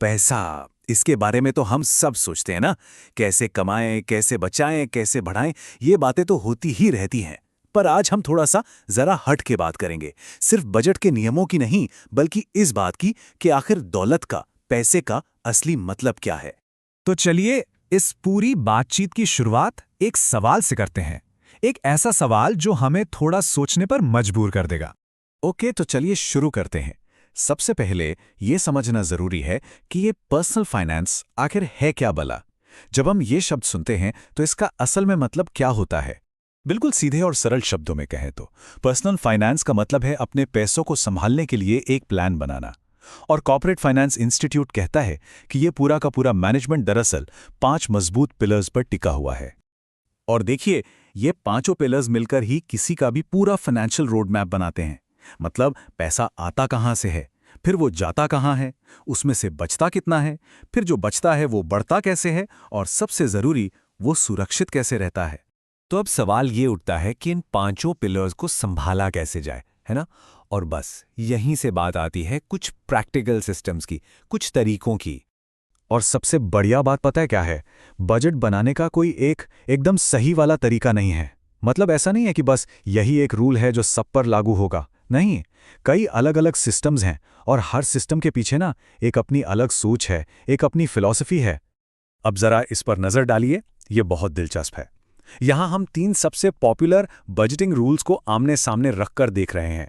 पैसा, इसके बारे में तो हम सब सोचते हैं ना। कैसे कमाएं, कैसे बचाएं, कैसे बढ़ाएं, ये बातें तो होती ही रहती हैं। पर आज हम थोड़ा सा जरा हट के बात करेंगे। सिर्फ बजट के नियमों की नहीं, बल्कि इस बात की कि आखिर दौलत का, पैसे का असली मतलब क्या है। तो चलिए इस पूरी बातचीत की शुरुआत एक सवाल से करते हैं। एक ऐसा सवाल जो हमें थोड़ा सोचने पर मजबूर कर देगा। ओके, तो चलिए शुरू करते हैं। सबसे पहले ये समझना जरूरी है कि ये पर्सनल फाइनेंस आखिर है क्या भला। जब हम ये शब्द सुनते हैं तो इसका असल में मतलब क्या होता है। बिल्कुल सीधे और सरल शब्दों में कहें तो पर्सनल फाइनेंस का मतलब है अपने पैसों को संभालने के लिए एक प्लान बनाना। और कॉर्पोरेट फाइनेंस इंस्टीट्यूट कहता है कि ये पूरा का पूरा मैनेजमेंट दरअसल 5 मजबूत पिलर्स पर टिका हुआ है। और देखिए, ये पांचों पिलर्स मिलकर ही किसी का भी पूरा फाइनेंशियल रोड मैप बनाते हैं। मतलब पैसा आता कहाँ से है, फिर वो जाता कहाँ है, उसमें से बचता कितना है, फिर जो बचता है वो बढ़ता कैसे है, और सबसे जरूरी वो सुरक्षित कैसे रहता है। तो अब सवाल ये उठता है कि इन पांचों पिलर्स को संभाला कैसे जाए, है ना? और बस यहीं से बात आती है कुछ प्रैक्टिकल सिस्टम्स की, कुछ तरीकों की। और सबसे बढ़िया बात पता है क्या है? बजट बनाने का कोई एकदम सही वाला तरीका नहीं है। मतलब ऐसा नहीं है कि बस यही एक रूल है जो सब पर लागू होगा। नहीं, कई अलग अलग सिस्टम्स हैं और हर सिस्टम के पीछे ना एक अपनी अलग सोच है, एक अपनी फिलॉसफी है। अब जरा इस पर नजर डालिए, ये बहुत दिलचस्प है। यहां हम 3 सबसे पॉपुलर बजटिंग रूल्स को आमने सामने रखकर देख रहे हैं।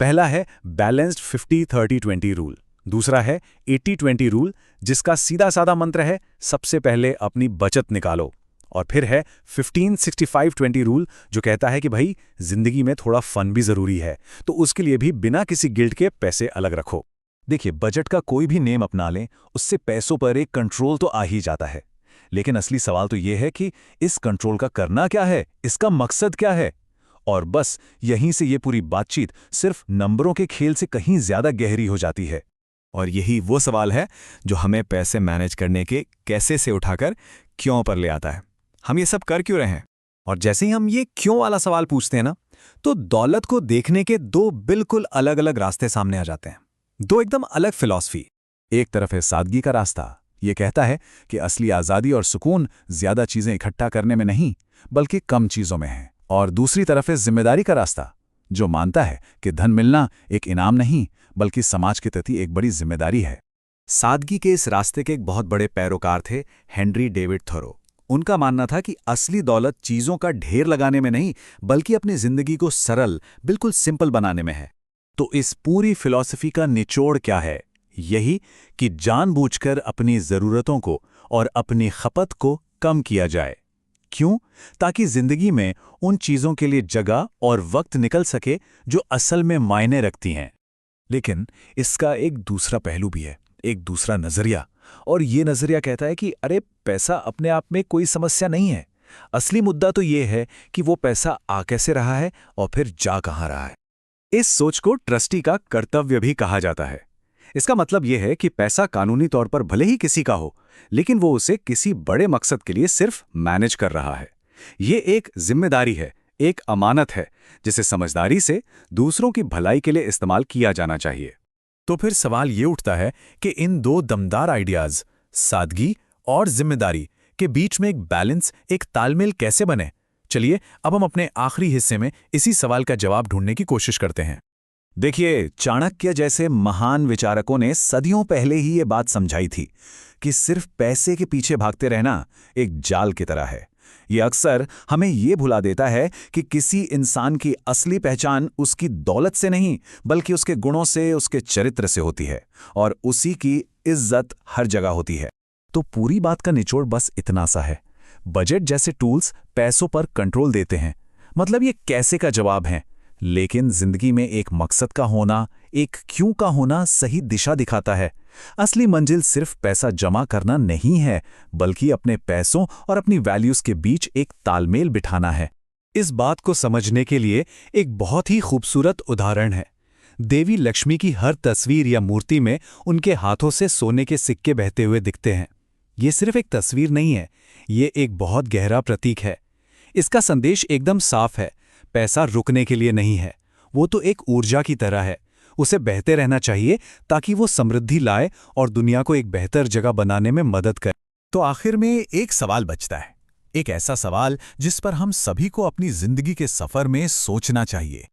पहला है बैलेंस्ड 50-30-20 रूल। दूसरा है 80-20 रूल, जिसका सीधा साधा मंत्र है सबसे पहले अपनी बचत निकालो। और फिर है 15-65-20 रूल, जो कहता है कि भाई जिंदगी में थोड़ा फन भी जरूरी है, तो उसके लिए भी बिना किसी गिल्ट के पैसे अलग रखो। देखिए, बजट का कोई भी नेम अपना लें, उससे पैसों पर एक कंट्रोल तो आ ही जाता है। लेकिन असली सवाल तो यह है कि इस कंट्रोल का करना क्या है, इसका मकसद क्या है। और बस यहीं से ये पूरी बातचीत सिर्फ नंबरों के खेल से कहीं ज्यादा गहरी हो जाती है। और यही वो सवाल है जो हमें पैसे मैनेज करने के कैसे से उठाकर क्यों पर ले आता है। हम ये सब कर क्यों रहे हैं? और जैसे ही हम ये क्यों वाला सवाल पूछते हैं ना, तो दौलत को देखने के 2 बिल्कुल अलग अलग रास्ते सामने आ जाते हैं। 2 एकदम अलग फिलॉसफी। एक तरफ है सादगी का रास्ता। ये कहता है कि असली आज़ादी और सुकून ज्यादा चीजें इकट्ठा करने में नहीं, बल्कि कम चीजों में है। और दूसरी तरफ है जिम्मेदारी का रास्ता, जो मानता है कि धन मिलना एक इनाम नहीं, बल्कि समाज के प्रति एक बड़ी जिम्मेदारी है। सादगी के इस रास्ते के एक बहुत बड़े पैरोकार थे हेनरी डेविड थोरो। उनका मानना था कि असली दौलत चीजों का ढेर लगाने में नहीं, बल्कि अपनी जिंदगी को सरल, बिल्कुल सिंपल बनाने में है। तो इस पूरी फिलॉसफी का निचोड़ क्या है? यही कि जानबूझकर अपनी जरूरतों को और अपनी खपत को कम किया जाए। क्यों? ताकि जिंदगी में उन चीजों के लिए जगह और वक्त निकल सके जो असल में मायने रखती हैं। लेकिन इसका एक दूसरा पहलू भी है, एक दूसरा नजरिया। और ये नजरिया कहता है कि अरे, पैसा अपने आप में कोई समस्या नहीं है। असली मुद्दा तो ये है कि वो पैसा आ कैसे रहा है और फिर जा कहां रहा है। इस सोच को ट्रस्टी का कर्तव्य भी कहा जाता है। इसका मतलब यह है कि पैसा कानूनी तौर पर भले ही किसी का हो, लेकिन वो उसे किसी बड़े मकसद के लिए सिर्फ मैनेज कर रहा है। ये एक जिम्मेदारी है, एक अमानत है, जिसे समझदारी से दूसरों की भलाई के लिए इस्तेमाल किया जाना चाहिए। तो फिर सवाल ये उठता है कि इन 2 दमदार आइडियाज, सादगी और जिम्मेदारी, के बीच में एक बैलेंस, एक तालमेल कैसे बने? चलिए अब हम अपने आखिरी हिस्से में इसी सवाल का जवाब ढूंढने की कोशिश करते हैं। देखिए, चाणक्य जैसे महान विचारकों ने सदियों पहले ही ये बात समझाई थी कि सिर्फ पैसे के पीछे भागते रहना एक जाल की तरह है। ये अक्सर हमें ये भुला देता है कि किसी इंसान की असली पहचान उसकी दौलत से नहीं, बल्कि उसके गुणों से, उसके चरित्र से होती है, और उसी की इज्जत हर जगह होती है। तो पूरी बात का निचोड़ बस इतना सा है। बजट जैसे टूल्स पैसों पर कंट्रोल देते हैं, मतलब ये कैसे का जवाब है, लेकिन जिंदगी में एक मकसद का होना, एक क्यों का होना सही दिशा दिखाता है। असली मंजिल सिर्फ पैसा जमा करना नहीं है, बल्कि अपने पैसों और अपनी वैल्यूज के बीच एक तालमेल बिठाना है। इस बात को समझने के लिए एक बहुत ही खूबसूरत उदाहरण है। देवी लक्ष्मी की हर तस्वीर या मूर्ति में उनके हाथों से सोने के सिक्के बहते हुए दिखते हैं। ये सिर्फ एक तस्वीर नहीं है, ये एक बहुत गहरा प्रतीक है। इसका संदेश एकदम साफ है, पैसा रुकने के लिए नहीं है, वो तो एक ऊर्जा की तरह है। उसे बहते रहना चाहिए ताकि वो समृद्धि लाए और दुनिया को एक बेहतर जगह बनाने में मदद करे। तो आखिर में एक सवाल बचता है, एक ऐसा सवाल जिस पर हम सभी को अपनी जिंदगी के सफर में सोचना चाहिए।